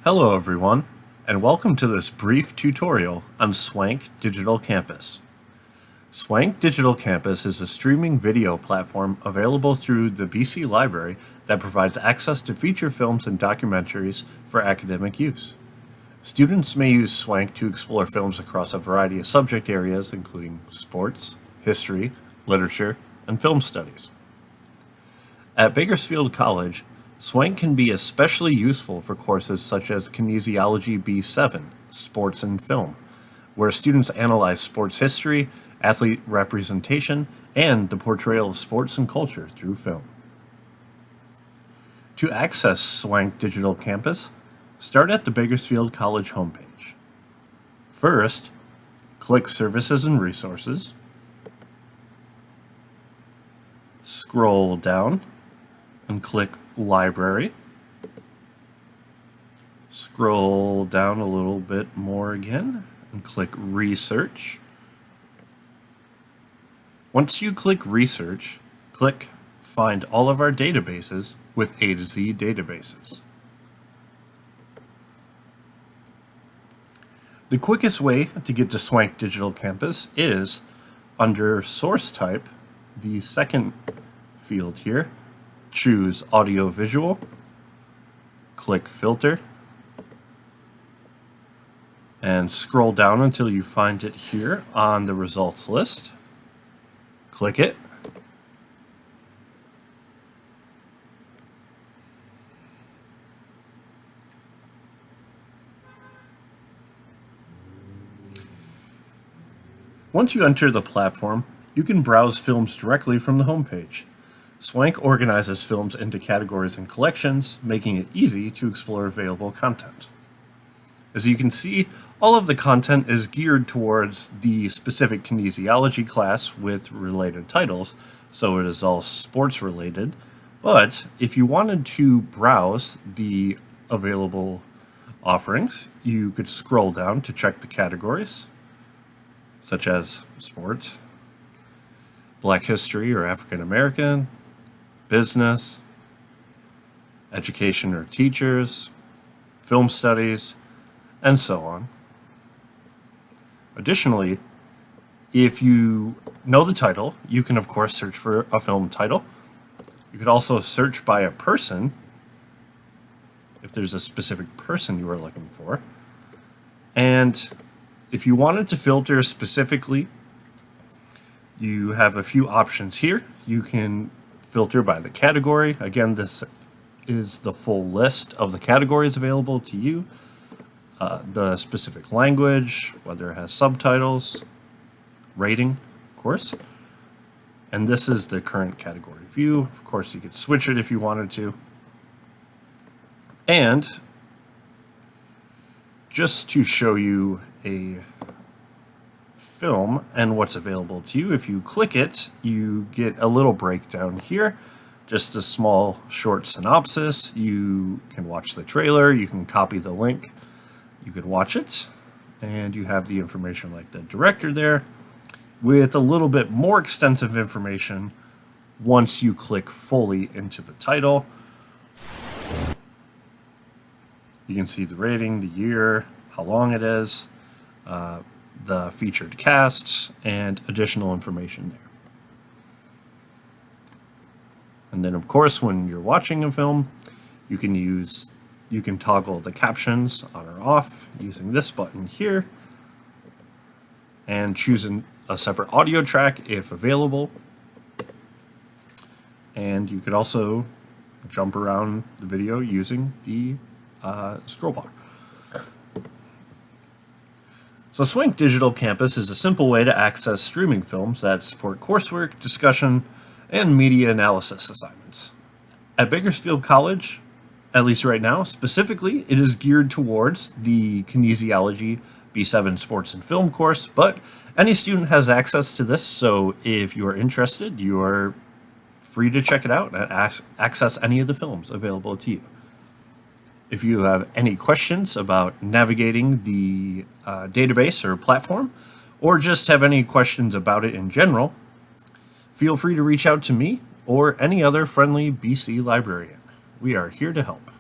Hello everyone, and welcome to this brief tutorial on Swank Digital Campus. Swank Digital Campus is a streaming video platform available through the BC Library that provides access to feature films and documentaries for academic use. Students may use Swank to explore films across a variety of subject areas including sports, history, literature, and film studies. At Bakersfield College, Swank can be especially useful for courses such as Kinesiology B7, Sports and Film, where students analyze sports history, athlete representation, and the portrayal of sports and culture through film. To access Swank Digital Campus, start at the Bakersfield College homepage. First, click Services and Resources. Scroll down and click Library. Scroll down a little bit more again and click Research. Once you click Research, click Find all of our databases with A to Z databases. The quickest way to get to Swank Digital Campus is under Source Type, the second field here. Choose Audio Visual, click Filter, and scroll down until you find it here on the results list. Click it. Once you enter the platform, you can browse films directly from the homepage. Swank organizes films into categories and collections, making it easy to explore available content. As you can see, all of the content is geared towards the specific kinesiology class with related titles, so it is all sports related. But if you wanted to browse the available offerings, you could scroll down to check the categories, such as sport, Black history or African American, business, education or teachers, film studies, and so on. Additionally, if you know the title, you can of course search for a film title. You could also search by a person, if there's a specific person you are looking for. And if you wanted to filter specifically, you have a few options here. You can filter by the category. Again, this is the full list of the categories available to you. The specific language, whether it has subtitles, rating, of course. And this is the current category view. Of course, you could switch it if you wanted to. And just to show you a film and what's available to you, if you click it, you get a little breakdown here, just a small short synopsis. You can watch the trailer, you can copy the link, you could watch it, and you have the information like the director there with a little bit more extensive information once you click fully into the title. You can see the rating, the year, how long it is, the featured cast, and additional information there. And then of course, when you're watching a film, you can toggle the captions on or off using this button here, and choosing a separate audio track if available. And you could also jump around the video using the scroll bar. So Swank Digital Campus is a simple way to access streaming films that support coursework, discussion, and media analysis assignments. At Bakersfield College, at least right now, specifically, it is geared towards the Kinesiology B7 Sports and Film course, but any student has access to this, so if you are interested, you are free to check it out and access any of the films available to you. If you have any questions about navigating the database or platform, or just have any questions about it in general, feel free to reach out to me or any other friendly BC librarian. We are here to help.